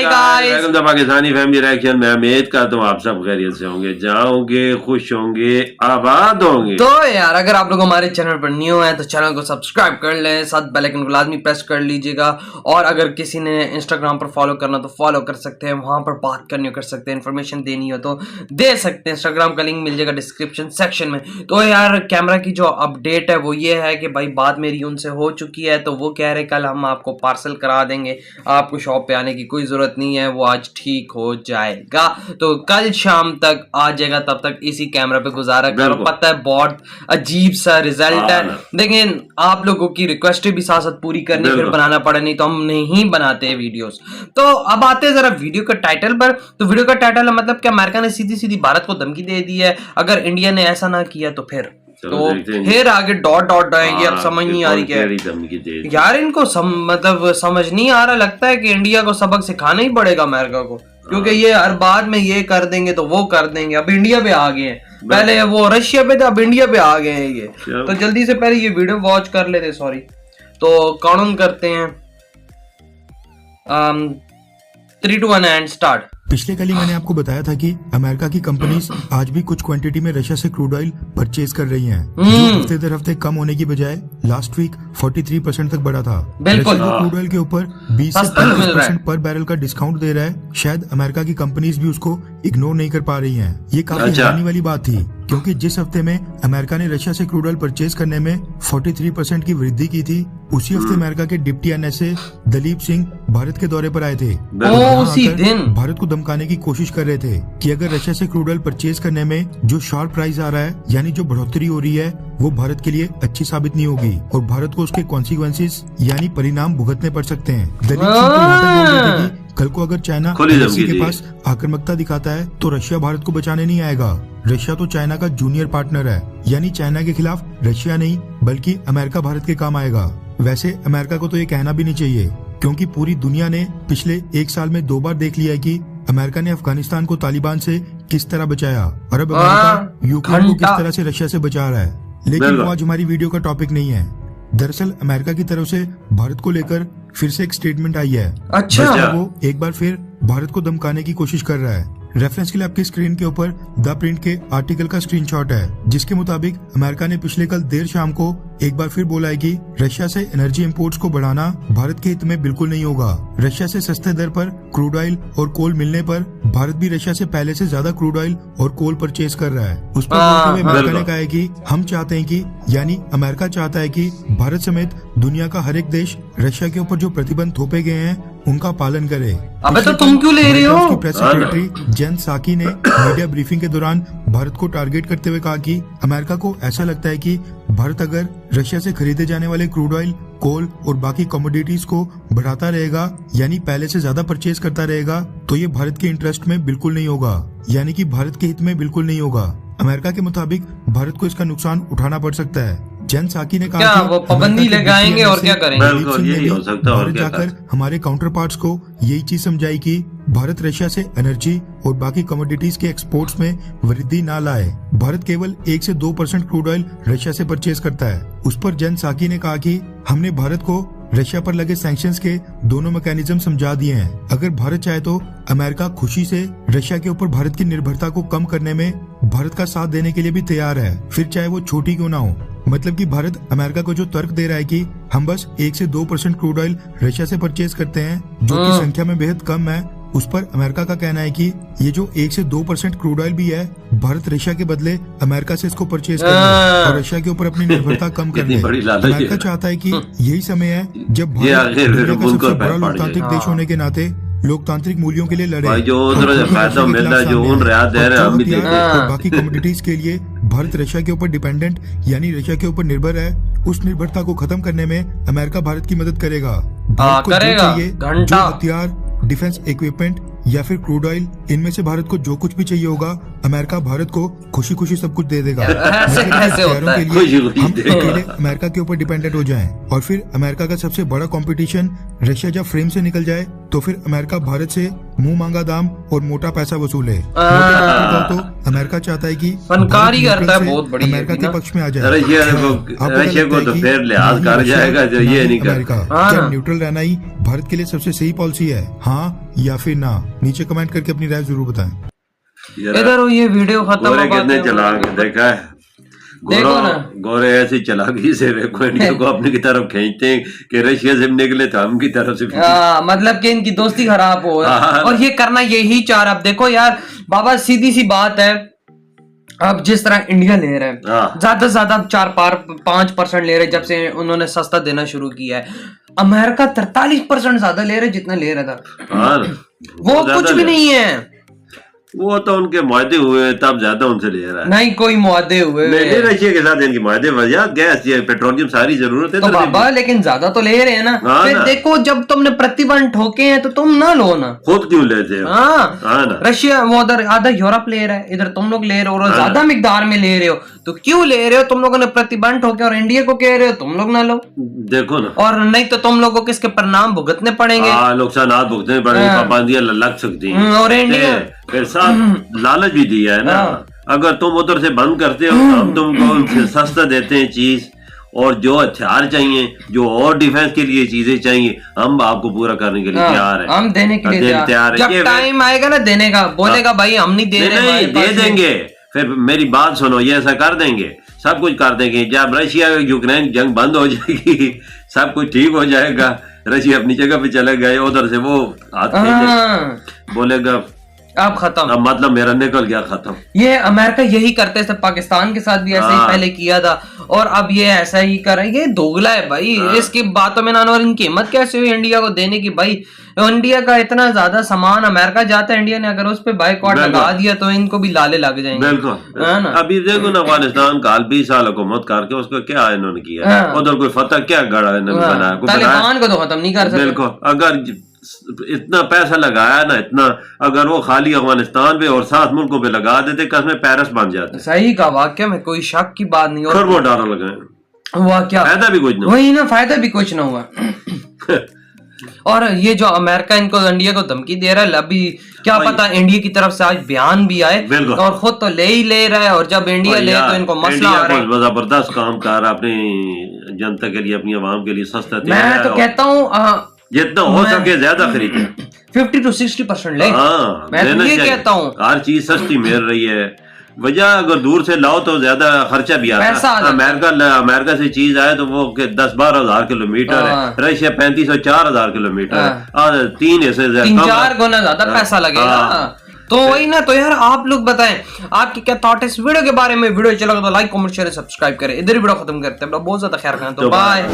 Hi guys, welcome to Pakistani family reaction. मैं उम्मीद करता हूँ आप सब खैरियत से होंगे, जाओगे, खुश होंगे, आबाद होंगे। तो यार अगर आप लोग हमारे चैनल पर न्यू हैं तो चैनल को सब्सक्राइब कर लें, साथ बेल आइकन को लाजमी प्रेस कर लीजिएगा। और अगर किसी ने इंस्टाग्राम पर फॉलो करना तो फॉलो कर सकते हैं, वहां पर बात करनी हो कर सकते हैं, इन्फॉर्मेशन देनी हो तो दे सकते हैं। इंस्टाग्राम का लिंक मिल जाएगा डिस्क्रिप्शन सेक्शन में। तो यार कैमरा की जो अपडेट है वो ये है कि भाई बात मेरी उनसे हो चुकी है, तो वो कह रहे कल हम आपको पार्सल करा देंगे, आपको शॉप पे आने की कोई जरूरत नहीं है, वो आज ठीक हो जाएगा। तो कल शाम तक आ जाएगा, तब तक इसी कैमरा पे गुजारा करो। पता है बहुत अजीब सा रिजल्ट है, लेकिन आप लोगों की रिक्वेस्ट भी साथ साथ पूरी करनी, फिर बनाना पड़ा, नहीं तो हम नहीं बनाते वीडियोस। तो अब आते हैं जरा वीडियो का टाइटल पर। तो वीडियो का टाइटल है मतलब कि अमेरिका ने सीधी सीधी भारत को धमकी दे दी है, अगर इंडिया ने ऐसा ना किया तो फिर आगे डॉट डॉट आएंगे। अब समझ नहीं आ रही क्या यार, इनको मतलब समझ नहीं आ रहा। लगता है कि इंडिया को सबक सिखाना ही पड़ेगा अमेरिका को, क्योंकि ये हर बात में ये कर देंगे तो वो कर देंगे। अब इंडिया पे आ गए हैं, पहले वो रशिया पे थे, अब इंडिया पे आ गए हैं ये। तो जल्दी से पहले ये वीडियो वॉच कर लेते, सॉरी। तो काउंट करते हैं, 3 2 1 एंड स्टार्ट। पिछले कल ही मैंने आपको बताया था कि अमेरिका की कंपनीज आज भी कुछ क्वांटिटी में रशिया से क्रूड ऑयल परचेज कर रही हैं, जो हफ्ते दर हफ्ते कम होने की बजाय लास्ट वीक 43% तक बढ़ा था। बिल्कुल क्रूड ऑयल के ऊपर 20 से 35% पर बैरल का डिस्काउंट दे रहा है। शायद अमेरिका की कंपनीज भी उसको इग्नोर नहीं कर पा रही हैं। ये काफी हैरानी वाली बात थी, क्योंकि जिस हफ्ते में अमेरिका ने रशिया से क्रूड ऑयल परचेज करने में 43% की वृद्धि की थी, उसी हफ्ते अमेरिका के डिप्टी एनएसए दलीप सिंह भारत के दौरे पर आए थे। उसी दिन भारत को धमकाने की कोशिश कर रहे थे कि अगर रशिया से क्रूड ऑयल परचेज करने में जो शार्प प्राइस आ रहा है, यानी जो बढ़ोतरी हो रही है, वो भारत के लिए अच्छी साबित नहीं होगी और भारत को उसके कॉन्सिक्वेंसेस यानी परिणाम भुगतने पड़ सकते हैं। दलीप सिंह तो यहाँ तक बोल रहे थे कि कल को अगर चाइना रशिया के पास आक्रामकता दिखाता है तो रशिया भारत को बचाने नहीं आएगा। रशिया तो चाइना का जूनियर पार्टनर है, यानी चाइना के खिलाफ रशिया नहीं बल्कि अमेरिका भारत के काम आएगा। वैसे अमेरिका को तो ये कहना भी नहीं चाहिए, क्योंकि पूरी दुनिया ने पिछले 1 साल में 2 बार देख लिया है कि अमेरिका ने अफगानिस्तान को तालिबान से किस तरह बचाया और अब अमेरिका यूक्रेन को किस तरह से रशिया से बचा रहा है। लेकिन वो आज हमारी वीडियो का टॉपिक नहीं है। दरअसल अमेरिका की तरफ से भारत को लेकर फिर से एक स्टेटमेंट आई है। अच्छा, वो एक बार फिर भारत को धमकाने की कोशिश कर रहा है। रेफरेंस के लिए आपकी स्क्रीन के ऊपर द प्रिंट के आर्टिकल का स्क्रीनशॉट है, जिसके मुताबिक अमेरिका ने पिछले कल देर शाम को एक बार फिर बोला है कि रशिया से एनर्जी इंपोर्ट्स को बढ़ाना भारत के हित में बिल्कुल नहीं होगा। रशिया से सस्ते दर पर क्रूड ऑयल और कोल मिलने पर भारत भी रशिया से पहले से ज्यादा क्रूड ऑयल और कोल परचेज कर रहा है। उस पर बोलते हुए अमेरिका ने कहा है कि हम चाहते हैं कि, यानी अमेरिका चाहता है कि भारत समेत दुनिया का हर एक देश रशिया के ऊपर जो प्रतिबंध थोपे गए हैं उनका पालन करे। अबे तो तुम क्यों ले रहे हो? प्रेस सेक्रेटरी जेन साकी ने मीडिया ब्रीफिंग के दौरान भारत को टारगेट करते हुए कहा कि अमेरिका को ऐसा लगता है कि भारत अगर रशिया से खरीदे जाने वाले क्रूड ऑयल, कोल और बाकी कमोडिटीज को बढ़ाता रहेगा, यानी पहले से ज्यादा परचेज करता रहेगा, तो ये भारत के इंटरेस्ट में बिल्कुल नहीं होगा, यानी कि भारत के हित में बिल्कुल नहीं होगा। अमेरिका के मुताबिक भारत को इसका नुकसान उठाना पड़ सकता है। जेन साकी ने कहा क्या वो पाबंदी लगाएंगे और क्या करेंगे? यही हो सकता है, और क्या जाकर हमारे काउंटर पार्ट्स को यही चीज समझाई कि भारत रशिया से एनर्जी और बाकी कमोडिटीज के एक्सपोर्ट्स में वृद्धि ना लाए। भारत केवल 1 से 2% क्रूड ऑयल रशिया से परचेज करता है। उस पर जेन साकी ने कहा कि हमने भारत को रशिया पर लगे सैंक्शंस के दोनों मैकेनिज्म समझा दिए हैं। अगर भारत चाहे तो अमेरिका खुशी से रशिया के ऊपर भारत की निर्भरता को कम करने में भारत का साथ देने के लिए भी तैयार है, फिर चाहे वो छोटी क्यों ना हो। मतलब कि भारत अमेरिका को जो तर्क दे रहा है कि हम बस 1 से 2% क्रूड ऑयल रशिया से परचेज करते हैं, जो कि संख्या में बेहद कम है, उस पर अमेरिका का कहना है कि ये जो 1 से 2% क्रूड ऑयल भी है, भारत रशिया के बदले अमेरिका से इसको परचेज करने और रशिया के ऊपर अपनी निर्भरता कम करने। अमेरिका चाहता है कि यही समय है जब भारत दुनिया का सबसे बड़ा लोकतांत्रिक देश होने के नाते लोकतांत्रिक मूल्यों के लिए लड़े, बाकी कमोडिटीज के लिए भारत रशिया के ऊपर डिपेंडेंट यानी रशिया के ऊपर निर्भर है, उस निर्भरता को खत्म करने में अमेरिका भारत की मदद करेगा। भारत को जो चाहिए, जो हथियार, डिफेंस इक्विपमेंट या फिर क्रूड ऑयल, इनमें से भारत को जो कुछ भी चाहिए होगा अमेरिका भारत को खुशी खुशी सब कुछ दे देगा। ऐसे लेकिन कैसे हथियारों होता है? के लिए खुशी हम देगा। अकेले अमेरिका के ऊपर डिपेंडेंट हो जाएं और फिर अमेरिका का सबसे बड़ा कंपटीशन रशिया जब फ्रेम से निकल जाए तो फिर अमेरिका भारत से मुंह मांगा दाम और मोटा पैसा वसूले। मोटे तौर पर तो अमेरिका चाहता है कि फनकारी भारत करता है न्यूट्रल से बहुत बड़ी अमेरिका है के ना। पक्ष में आ जाए। रशिया को तो फिर लिहाज कर जाएगा जो ये नहीं कर। अमेरिका हाँ क्या ना। न्यूट्रल रहना ही भारत के लिए सबसे सही पॉलिसी है, हाँ या फिर ना? नीचे कमेंट करके अपनी राय जरूर बताएं। इधर ये वीडियो खत्म गोरे हो कितने बातें चलाक है, देखा है? देखो ना। गोरे ऐसी चालाकी से देखो इंडिया को अपनी की तरफ खींचते हैं कि रशिया से निकले तो हम की तरफ से मतलब कि इनकी दोस्ती खराब हो हाँ। और ये करना यही चाह रहा। अब देखो यार बाबा, सीधी सी बात है, अब जिस तरह इंडिया ले रहा है हाँ। ज्यादा से ज्यादा 4-5% ले रहे जब से उन्होंने सस्ता देना शुरू किया है। अमेरिका 43% ज्यादा ले रहे जितना ले रहा था। हाँ, वो कुछ भी नहीं है, वो तो उनके मुआहदे हुए तब ज्यादा उनसे ले रहा है। नहीं कोई मुआहदे हुए नहीं, रशिया के साथ इनकी मुआहदे वजह गैस पेट्रोलियम सारी जरूरत है तो बाबा, लेकिन ज्यादा तो ले रहे हैं ना। हाँ फिर ना। देखो जब तुमने प्रतिबंध ठोके हैं तो तुम ना लो ना। खुद क्यों लेते हो? हाँ, हाँ ना। रशिया वो उधर आधा यूरोप ले रहा है, इधर तुम लोग ले रहे हो और हाँ। ज्यादा मिकदार में ले रहे हो, तो क्यों ले रहे हो? तुम लोगों ने प्रतिबंध ठोके और इंडिया को कह रहे हो तुम लोग ना लो, देखो ना, और नहीं तो तुम लोगों को इसके परिणाम भुगतने पड़ेंगे। नुकसान भुगतने पड़ेंगे, हाँ। पाबंदियां लग सकती हैं। और इंडिया फिर साथ लालच भी दिया है ना। हाँ। अगर तुम उधर से बंद करते हो तो हम तुमको उनसे सस्ता देते हैं चीज, और जो हथियार चाहिए, जो और डिफेंस के लिए चीजें चाहिए, हम आपको पूरा करने के लिए तैयार है। हम देने के लिए तैयार। जब टाइम आएगा ना देने का, बोलेगा भाई हम नहीं दे रहे, नहीं दे देंगे। फिर मेरी बात सुनो, ये ऐसा कर देंगे, सब कुछ कर देंगे। जब रशिया यूक्रेन जंग बंद हो जाएगी, सब कुछ ठीक हो जाएगा, रशिया अपनी जगह पे चले गए, उधर से वो बोलेगा अब खत्म, अब मतलब मेरा निकल गया, खत्म। ये अमेरिका यही करते थे, पाकिस्तान के साथ भी ऐसे ही पहले किया था, और अब ये ऐसा ही कर रहा है। ये दोगला है भाई। इसकी बातों में ना, और इनकी हिम्मत कैसे हुई इंडिया को देने की? भाई इंडिया का इतना ज्यादा सामान अमेरिका जाता है, इंडिया ने अगर उस पे बाइकआउट लगा दिया तो इनको भी लाले लग जाएंगे। बिल्कुल, है ना? अभी देखो ना, अफगानिस्तान का 20 साल हुकूमत करके उसको क्या इन्होंने किया, उधर कोई फतह क्या गढ़ा इन्होंने बनाया? तालिबान को तो खत्म नहीं कर सकते। बिल्कुल, अगर इतना पैसा लगाया ना, इतना अगर वो खाली अफगानिस्तान पे और 7 मुल्कों पे लगा देते, कसमें पेरिस बन जाते। सही का वाक्य में कोई शक की बात नहीं। खरबों डॉलर लगाए, हुआ क्या? फायदा भी कुछ नहीं। वही ना, फायदा भी कुछ ना हुआ। और ये जो अमेरिका इनको इंडिया को धमकी दे रहा है, अभी क्या पता इंडिया की तरफ से आज बयान भी आए, और खुद तो ले ही ले रहा है, और जब इंडिया ले तो इनको मसला आ रहा है। जबरदस्त काम कर अपनी जनता के लिए, अपनी आवाम के लिए सस्ता। मैं तो कहता हूँ जितना हो सके ज्यादा खरीदे, 50 to 60% ले। हाँ, मैं तो ये कहता हूँ, हर चीज सस्ती मिल रही है। वजह अगर दूर से लाओ तो ज्यादा खर्चा भी आता है। अमेरिका से चीज आए तो वो 10-12 हजार किलोमीटर है, रशिया 35 और 4,000 किलोमीटर है, 3-4 गुना ज्यादा पैसा लगेगा। तो वही ना, तो यार आप लोग बताएं आपकी क्या थॉट है इस वीडियो के बारे में। वीडियो चला तो लाइक कमेंट शेयर सब्सक्राइब करें। इधर ही वीडियो खत्म करते हैं, बहुत ज्यादा ख्याल रखना, तो बाय।